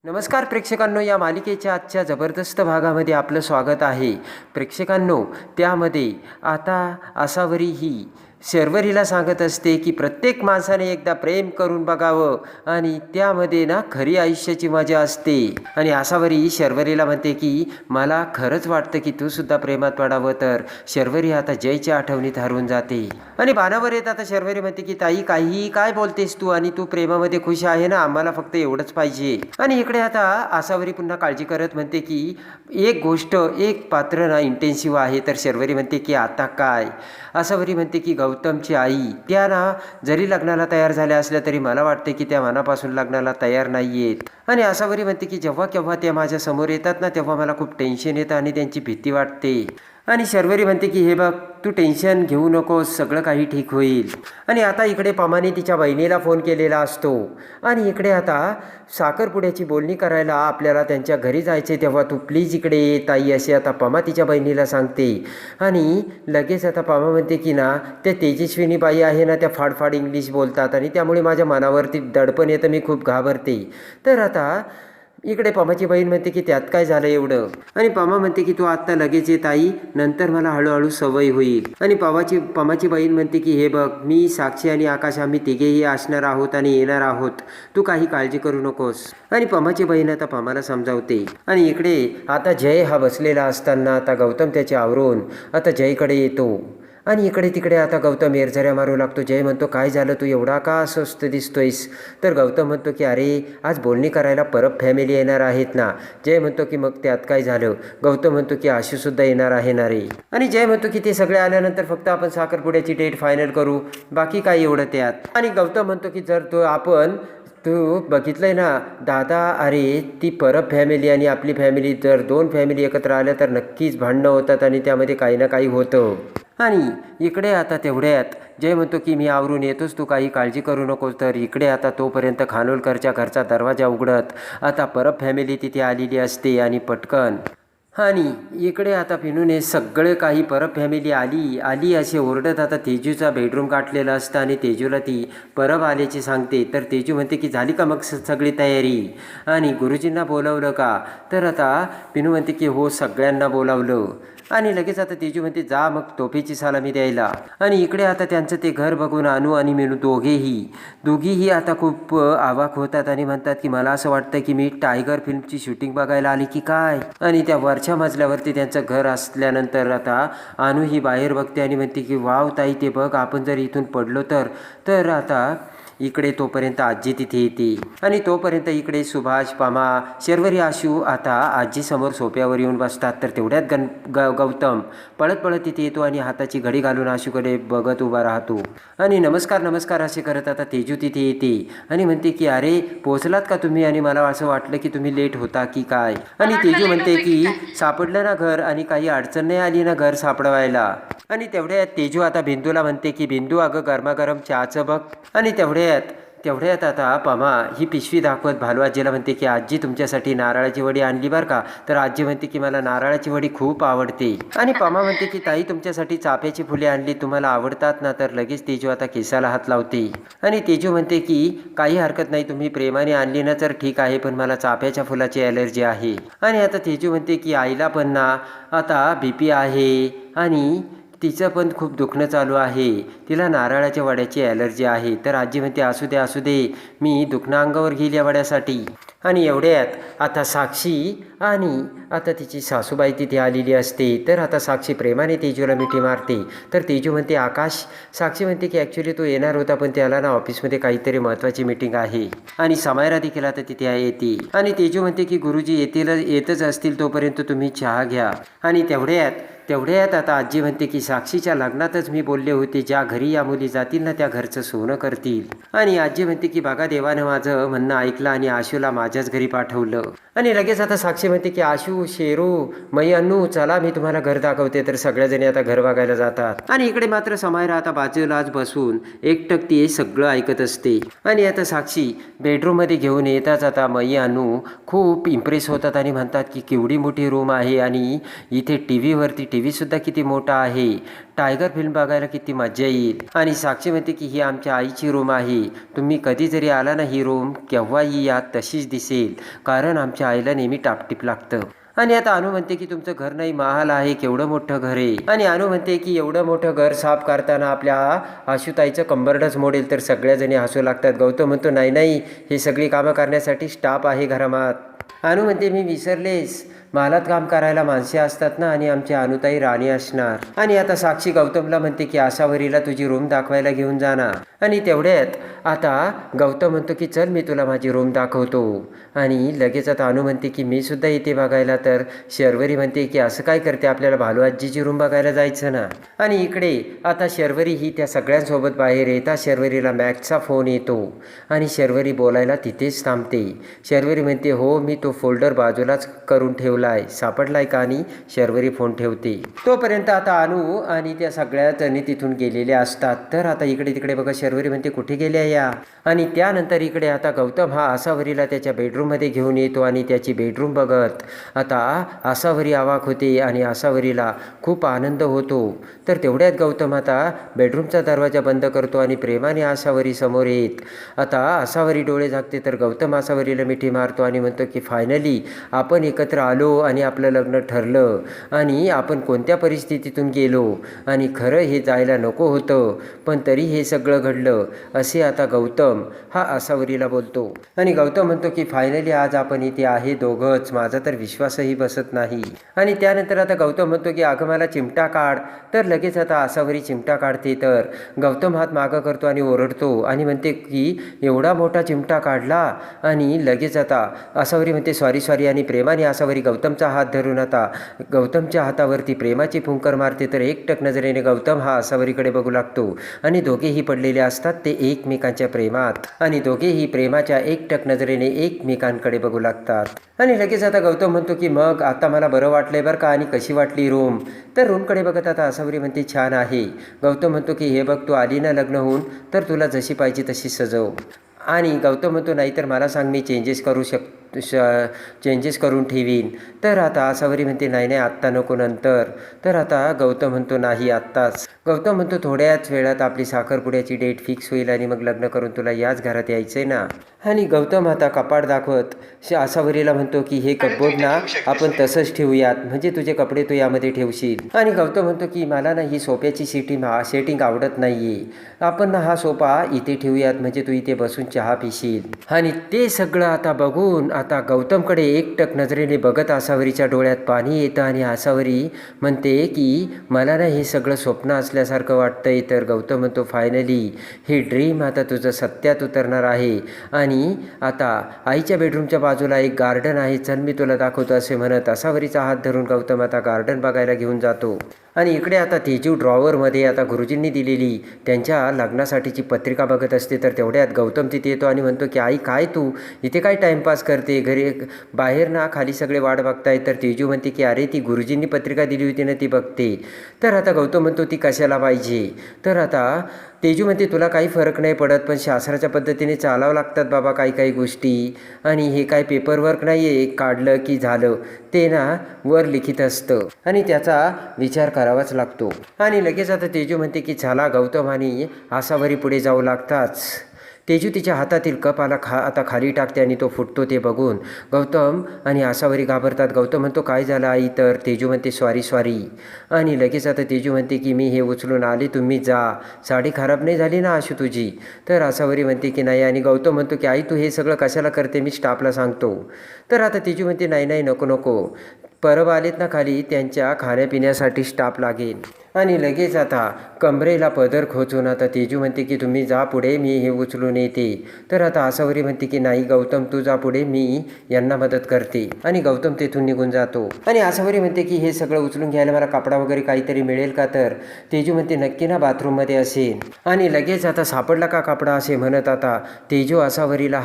नमस्कार प्रेक्षकांनो, या मालिकेच्या आजच्या जबरदस्त भागामध्ये आपलं स्वागत आहे. प्रेक्षकांनो, त्यामध्ये आता आसावरी ही शर्वरीला सांगत असते की प्रत्येक माणसाने एकदा प्रेम करून बघावं आणि त्यामध्ये ना खरी आयुष्याची मजा असते. आणि आसावरी शर्वरीला म्हणते की मला खरंच वाटतं की तू सुद्धा प्रेमात पडावं. तर शर्वरी आता जयच्या आठवणीत हरवून जाते आणि बाणावर येत आता शर्वरी म्हणते की ताई, काही काय बोलतेस तू, आणि तू प्रेमामध्ये खुश आहे ना, आम्हाला फक्त एवढंच पाहिजे. आणि इकडे आता आसावरी पुन्हा काळजी करत म्हणते की एक गोष्ट, एक पात्र ना इंटेन्सिव्ह आहे. तर शर्वरी म्हणते की आता काय. आसावरी म्हणते की गौतमची आई त्या ना जरी लग्नाला तयार झाल्या असल्या तरी मला वाटते की त्या मनापासून लग्नाला तयार नाही आहेत. आणि आसावरी म्हणते की जेव्हा केव्हा त्या माझ्या समोर येतात ना तेव्हा मला खूप टेन्शन येतं आणि त्यांची भीती वाटते. आणि शर्वरी म्हणते की हे बघ, तू टेन्शन घेऊ नकोस, सगळं काही ठीक होईल. आणि आता इकडे पमाने तिच्या बहिणीला फोन केलेला असतो आणि इकडे आता साखरपुड्याची बोलणी करायला आपल्याला त्यांच्या घरी जायचे, तेव्हा तू प्लीज इकडे ये ताई, असे आता पमा तिच्या बहिणीला सांगते. आणि लगेच आता पमा म्हणते की ना त्या तेजस्विनी बाई आहे ना, त्या फाडफाड इंग्लिश बोलतात आणि त्यामुळे माझ्या मनावरती दडपण येतं, मी खूप घाबरते. तर आता इकडे पमाची बहीण म्हणते की त्यात काय झालं एवढं. आणि पमा म्हणते की तू आत्ता लगेच ये ताई, नंतर मला हळूहळू सवय होईल. आणि पमाची बहीण म्हणते की हे बघ, मी, साक्षी आणि आकाश आम्ही तिघेही असणार आहोत आणि येणार आहोत, तू काही काळजी करू नकोस. आणि पमाची बहीण आता पमाला समजावते. आणि इकडे आता जय हा बसलेला असताना आता गौतम त्याचे आवरून आता जयकडे येतो. आणि इकडे तिकडे आता गौतम एरझऱ्या मारू लागतो. जय म्हणतो काय झालं, तू एवढा का अस्वस्थ दिसतोयस. तर गौतम म्हणतो की अरे आज बोलणी करायला परब फॅमिली येणार आहेत ना. जय म्हणतो की मग त्यात काय झालं. गौतम म्हणतो की आशूसुद्धा येणार आहे ना रे. आणि जय म्हणतो की ते सगळे आल्यानंतर फक्त आपण साखरपुड्याची डेट फायनल करू, बाकी काय एवढं त्यात. आणि गौतम म्हणतो की जर तू बघितलंय ना दादा, अरे ती परब फॅमिली आणि आपली फॅमिली, जर दोन फॅमिली एकत्र आल्या तर नक्कीच भांडणं होतात आणि त्यामध्ये काही ना काही होतं. आणि इकडे आता तेवढ्यात जय म्हणतो की मी आवरून येतोच, तू काही काळजी करू नकोस. तर इकडे आता तोपर्यंत खानोलकरच्या घरचा दरवाजा उघडत आता परब फॅमिली तिथे आलेली असते आणि पटकन. आणि इकडे आता पिनूने सगळे काही परब फॅमिली आली आली असे ओरडत आता तेजूचा बेडरूम गाठलेला असतं आणि तेजूला ती परब आल्याची सांगते. तर तेजू म्हणते की झाली का मग सगळी तयारी, आणि गुरुजींना बोलावलं का. तर आता पिनू म्हणते की हो, सगळ्यांना बोलावलं. आणि लगेच आता तेजू म्हणते जा मग तोफेची सलामी द्यायला. आणि इकडे आता त्यांचं ते घर बघून अनु आणि मेनू दोघीही आता खूप अवाक होतात आणि म्हणतात की मला असं वाटतं की मी टायगर फिल्मची शूटिंग बघायला आली की काय. आणि त्या वरच्या मजल्यावरती त्यांचं घर असल्यानंतर आता अनु ही बाहेर बघते आणि म्हणते की वाव ताई, ते बघ, आपण जर इथून पडलो तर आता इकडे तोपर्यंत आजी तिथे येते. आणि तोपर्यंत इकडे सुभाष, पमा, शर्वरी, आशू आता आजीसमोर सोप्यावर येऊन बसतात. तर तेवढ्यात गौतम पळत पळत तिथे येतो आणि हाताची घडी घालून आशूकडे बघत उभा राहतो. आणि नमस्कार नमस्कार असे करत आता तेजू तिथे येते आणि म्हणते की अरे पोहोचलात का तुम्ही, आणि मला असं वाटलं की तुम्ही लेट होता की काय. आणि तेजू म्हणते की सापडलं ना घर, आणि काही अडचण नाही आली ना घर सापडवायला. आणि तेवढ्यात तेजू आता बिंदूला म्हणते की बिंदू, अगं गरमागरम चहाचं बघ. आणि तेवढ्यात आता पमा ही पिशवी दाखवत भालू आजीला म्हणते की आजी तुमच्यासाठी नारळाची वडी आणली बरं का. तर आजी म्हणते की मला नारळाची वडी खूप आवडते. आणि पमा म्हणते की ताई तुमच्यासाठी चाफ्याची फुले आणली, तुम्हाला आवडतात ना. तर लगेच तेजू आता केसाला हात लावते. आणि तेजू म्हणते की काही हरकत नाही, तुम्ही प्रेमाने आणली ना तर ठीक आहे, पण मला चाफ्याच्या फुलाची ॲलर्जी आहे. आणि आता तेजू म्हणते की आईला पण ना आता BP आहे आणि तिचं पण खूप दुखणं चालू आहे, तिला नारळाच्या वड्याची ॲलर्जी आहे. तर आजी म्हणते असू दे, मी दुखणं अंगावर घेईल या वड्यासाठी. आणि एवढ्यात आता साक्षी आणि आता तिची सासूबाई तिथे आलेली असते. तर आता साक्षी प्रेमाने तेजूला मिठी मारते. तर तेजू म्हणते आकाश. साक्षी म्हणते की ॲक्च्युली तो येणार होता, पण त्याला ना ऑफिसमध्ये काहीतरी महत्त्वाची मीटिंग आहे. आणि समायरा देखील आता तिथे येते. आणि तेजू म्हणते की गुरुजी येतच असतील, तोपर्यंत तुम्ही चहा घ्या. आणि तेवढ्यात आता आजी म्हणते की साक्षीच्या लग्नातच मी बोलले होते, ज्या घरी या मुली जातील ना त्या घरचं सोनं करतील. आणि आजी म्हणते की बघा, देवानं माझं म्हणणं ऐकलं आणि आशूला माझ्याच घरी पाठवलं. आणि लगेच आता साक्षी म्हणते की आशू, शेरू, मई, अन्नू, चला मी तुम्हाला घर दाखवते. तर सगळ्याजणी आता घर बघायला जातात. आणि इकडे मात्र समायरा आता बाजूलाच बसून एकटक सगळं ऐकत असते. आणि आता साक्षी बेडरूममध्ये घेऊन येताच आता मई, अन्नू खूप इम्प्रेस होतात आणि म्हणतात की केवढी मोठी रूम आहे आणि इथे TV वरती टी व्हीसुद्धा किती मोठा आहे, टायगर फिल्म बघायला किती मजा येईल. आणि साक्षी म्हणते की ही आमच्या आईची रूम आहे, तुम्ही कधी जरी आला ना ही रूम केव्हाही या तशीच दिसेल, कारण आमच्या आईला नेहमी टापटीप लागतं. आणि आता अनु म्हणते की तुमचं घर नाही महाल आहे, केवढं मोठं घर आहे. आणि अनु म्हणते की एवढं मोठं घर साफ करताना आपल्या आशुताईचं कंबरडच मोडेल तर सगळ्याजणी हसू लागतात. गौतम म्हणतो नाही नाही, हे सगळी कामं करण्यासाठी स्टाफ आहे घरात. अनु म्हणते मी विसरलेस, मालात काम करायला माणसे असतात ना, आणि आमची अनुताई राणी असणार. आणि आता साक्षी गौतमला म्हणते की आसावरीला तुझी रूम दाखवायला घेऊन जाणार. आणि तेवढ्यात आता गौतम म्हणतो की चल मी तुला माझी रूम दाखवतो. आणि लगेच आता अनु म्हणते की मी सुद्धा येते बघायला. तर शर्वरी म्हणते की असं काय करते, आपल्याला भालू आजीची रूम बघायला जायचं ना. आणि इकडे आता शर्वरी ही त्या सगळ्यांसोबत बाहेर येतात. शर्वरीला मॅक्सचा फोन येतो आणि शर्वरी बोलायला तिथेच थांबते. शर्वरी म्हणते हो मी तो फोल्डर बाजूलाच करून ठेवलाय, सापडलाय का. आणि शर्वरी फोन ठेवते. तोपर्यंत आता अनु आणि त्या सगळ्या जणी तिथून गेलेल्या असतात. तर आता इकडे तिकडे बघा शर्वरी म्हणते कुठे गेल्या या. आणि त्यानंतर इकडे आता गौतम हा आसावरीला त्याच्या बेडरूममध्ये घेऊन येतो आणि त्याची बेडरूम बघत आता आसावरी अवाक होते आणि आसावरीला खूप आनंद होतो. तर तेवढ्यात गौतम आता बेडरूमचा दरवाजा बंद करतो आणि प्रेमाने आसावरी समोर येत आता आसावरी डोळे झाकते. तर गौतम आसावरीला मिठी मारतो आणि म्हणतो की फायनली आपण एकत्र आलो आणि आपलं लग्न ठरलं आणि आपण कोणत्या परिस्थितीतून गेलो आणि खरं हे जायला नको होतं पण तरी हे सगळं घडलं, असे आता गौतम हा आसावरीला बोलतो. आणि गौतम म्हणतो की फायनली आज आपण इथे आहे दोघंच, माझा तर विश्वासही बसत नाही. आणि त्यानंतर आता गौतम म्हणतो की अगं मला चिमटा काढ. तर लगेच आता आसावरी चिमटा काढते. तर गौतम हात मागं करतो आणि ओरडतो आणि म्हणते की एवढा मोठा चिमटा काढला. आणि लगेच आता आसावरी म्हणते सॉरी सॉरी आणि प्रेमाने आसावरी गौतमचा हात धरून आता गौतमच्या हातावरती प्रेमाची फुंकर मारते. तर एकटक नजरेने गौतम हा आसावरीकडे बघू लागतो आणि दोघेही पडलेले असतात ते एकमेकांच्या प्रेमात आणि दोघेही प्रेमाच्या एकटक नजरेने एकमेकांकडे बघू लागतात. आणि लगेच आता गौतम म्हणतो की मग आता मला बरं वाटलंय बरं का, आणि कशी वाटली रूम. तर रूमकडे बघत आता आसावरी म्हणते छान आहे. गौतम म्हणतो की हे बघ तू आली ना लग्न होऊन, तर तुला जशी पाहिजे तशी सजव. आणि गौतम म्हणतो नाहीतर मला सांग मी चेंजेस करून ठेवीन. तर आता आसावरी म्हणते नाही नाही आत्ता नको नंतर. तर आता गौतम म्हणतो नाही आत्ताच. गौतम म्हणतो थोड्याच वेळात आपली साखरपुड्याची डेट फिक्स होईल आणि मग लग्न करून तुला याच घरात यायचंय ना. आणि गौतम आता कपाट दाखवत आसावरीला म्हणतो की हे कपबोर्ड ना आपण तसंच ठेवूयात, म्हणजे तुझे कपडे तू यामध्ये ठेवशील. आणि गौतम म्हणतो की मला ना ही सोप्याची सेटिंग आवडत नाहीये, आपण ना हा सोफा इथे ठेवूयात, म्हणजे तू इथे बसून चहा पिशील. आणि ते सगळं आता बघून आता गौतमकडे एकटक नजरेने बघत आसावरीच्या डोळ्यात पाणी येतं आणि आसावरी म्हणते की मला ना हे सगळं स्वप्न असल्यासारखं वाटतंय. तर गौतम म्हणतो फायनली हे ड्रीम आता तुझं सत्यात उतरणार आहे. आणि आता आईच्या बेडरूमच्या बाजूला एक गार्डन आहे, चल मी तुला दाखवतो असे म्हणत आसावरीचा हात धरून गौतम आता गार्डन बघायला घेऊन जातो. आणि इकडे आता तेजू ड्रॉवरमध्ये आता गुरुजींनी दिलेली त्यांच्या लग्नासाठीची पत्रिका बघत असते. तर तेवढ्यात गौतम तिथे येतो आणि म्हणतो की आई काय तू इथे काय टाईमपास करते, घरी बाहेर ना खाली सगळे वाट बघताय. तर तेजू म्हणते की अरे ती गुरुजींनी पत्रिका दिली होती ना ती बघते. तर आता गौतम म्हणतो ती कशाला पाहिजे. तर आता तेजू म्हणते तुला काही फरक नाही पडत, पण शास्त्राच्या पद्धतीने चालावं लागतात बाबा काही गोष्टी, आणि हे काय पेपरवर्क नाही आहे काढलं की झालं, ते ना वर लिखित असतं आणि त्याचा विचार करावाच लागतो. आणि लगेच आता तेजू म्हणते की चला गौतम आणि आसावरी पुढे जाऊ लागताच तेजू तिच्या हातातील कप आता खाली टाकते आणि तो फुटतो ते बघून गौतम आणि आसावरी घाबरतात. गौतम म्हणतो काय झालं आई. तर तेजू म्हणते सॉरी. आणि लगेच आता तेजू म्हणते की मी हे उचलून आले, तुम्ही जा, साडी खराब नाही झाली ना आशू तुझी. तर आसावरी म्हणते की नाही. आणि गौतम म्हणतो की आई तू हे सगळं कशाला करते, मी स्टाफला सांगतो. तर आता तेजू म्हणते नाही नको, परब आलेत ना खाली, त्यांच्या खाण्यापिण्यासाठी स्टाफ लागेल. आणि लगेच आता कमरेला पदर खोचून आता तेजू म्हणते की तुम्ही जा पुढे, मी हे उचलून येते. तर आता आसावरी म्हणते की नाही गौतम तू जा पुढे, मी यांना मदत करते. आणि गौतम तेथून निघून जातो. आणि आसावरी म्हणते की हे सगळं उचलून घ्यायला मला कपडा वगैरे काहीतरी मिळेल का. तर तेजू म्हणते नक्की ना बाथरूममध्ये असेल. आणि लगेच आता सापडला का कपडा असे म्हणत आता तेजू आसावरीला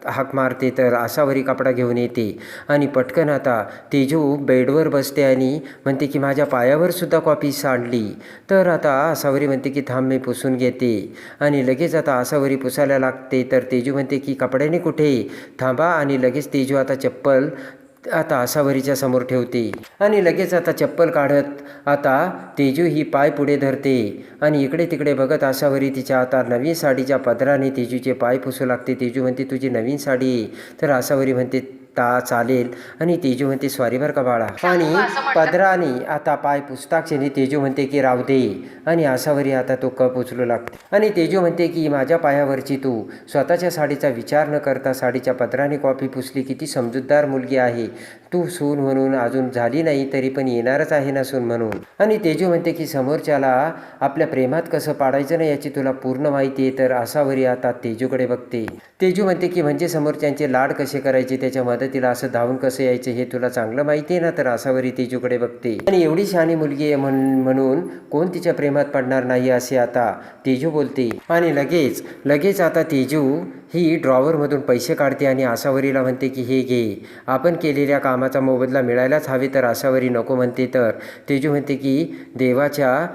हाक मारते. तर आसावरी कपडा घेऊन येते आणि पटकन आता तेजू बेडवर बसते आणि म्हणते की माझ्या पायावर सुद्धा कॉपी सांडली. तर आता आसावरी म्हणते की थांब मी पुसून घेते. आणि लगेच आता आसावरी पुसायला लागते. तर तेजू म्हणते की कपड्याने कुठे थांबा. आणि लगेच तेजू आता चप्पल आता आसावरीच्या समोर ठेवते आणि लगेच आता चप्पल काढत आता तेजू ही पाय पुढे धरते आणि इकडे तिकडे बघत आसावरी तिच्या आता नवीन साडीच्या पदराने तेजूचे पाय पुसू लागते. तेजू म्हणते तुझी नवीन साडी आहे. तर आसावरी म्हणते चालेल आणि तेजू म्हणते स्वारी बरं का बाळा. आणि पदराने आता पाय पुसताक्षणी तेजू म्हणते की राहू दे आणि आसावरी आता तो कप उचलू लागते आणि तेजू म्हणते की माझ्या पायावरची तू स्वतःच्या साडीचा विचार न करता साडीच्या पदराने कॉपी पुसली. किती समजूतदार मुलगी आहे तू. सून म्हणून अजून झाली नाही तरी पण येणारच आहे ना सून म्हणून. आणि तेजू म्हणते की समोरच्याला आपल्या प्रेमात कसं पाडायचं नाही याची तुला पूर्ण माहिती आहे. तर आसावरी आता तेजूकडे बघते. तेजू म्हणते की म्हणजे समोरच्यांचे लाड कसे करायचे त्याच्या मदतीला असं धावून कसं यायचं हे तुला चांगलं माहिती आहे ना. तर आसावरी तेजूकडे बघते आणि एवढी शहाणी मुलगी आहे म्हणून कोण तिच्या प्रेमात पडणार नाही असे आता तेजू बोलते. आणि लगेच आता तेजू ही ड्रॉवरमधून पैसे काढते आणि आसावरीला म्हणते की हे घे आपण केलेल्या कामाचा मोबदला मिळायलाच हवे. तर आसावरी नको म्हणते. तर तेजू म्हणते की देवाच्या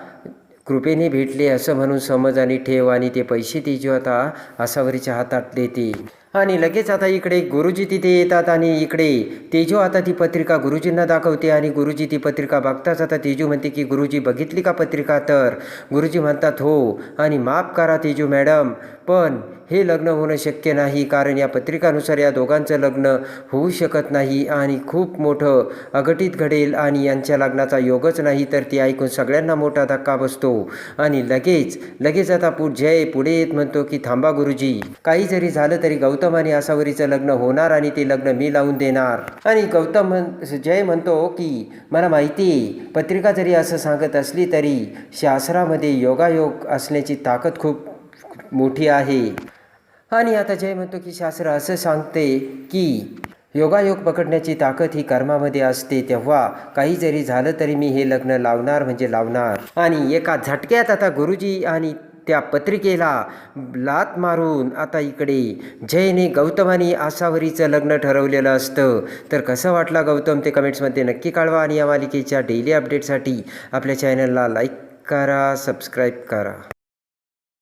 कृपेने भेटले असं म्हणून समज आणि ठेव आणि ते पैसे तेजू आता आसावरीच्या हातात देते. आणि लगेच आता इकडे गुरुजी तिथे येतात आणि इकडे तेजू आता ती पत्रिका गुरुजींना दाखवते आणि गुरुजी ती पत्रिका बघताच आता तेजू म्हणते की गुरुजी बघितली का पत्रिका. तर गुरुजी म्हणतात हो आणि माफ करा तेजू मॅडम पण हे लग्न होणं शक्य नाही कारण या पत्रिकानुसार या दोघांचं लग्न होऊ शकत नाही आणि खूप मोठं अघटित घडेल आणि यांच्या लग्नाचा योगच नाही. तर ती ऐकून सगळ्यांना मोठा धक्का बसतो आणि लगेच आता जय पुढे येत म्हणतो की थांबा गुरुजी काही जरी झालं तरी गौतम आणि आसावरीचं लग्न होणार आणि ते लग्न मी लावून देणार. आणि जय म्हणतो की मला माहिती आहे पत्रिका जरी असं सांगत असली तरी शास्त्रामध्ये योगायोग असण्याची ताकद खूप मोठी आहे. आणि आता जय म्हणतो की शास्त्र असं सांगते की योगायोग पकडण्याची ताकद ही कर्मामध्ये असते तेव्हा काही जरी झालं तरी मी हे लग्न लावणार म्हणजे लावणार. आणि एका झटक्यात आता गुरुजी आणि त्या पत्रिकेला लात मारून आता इकडे जयने गौतम आणि आसावरीचं लग्न ठरवलेलं असतं. तर कसं वाटला गौतम ते कमेंट्समध्ये नक्की कळवा आणि या मालिकेच्या डेली अपडेटसाठी आपल्या चॅनलला लाईक करा, सबस्क्राईब करा.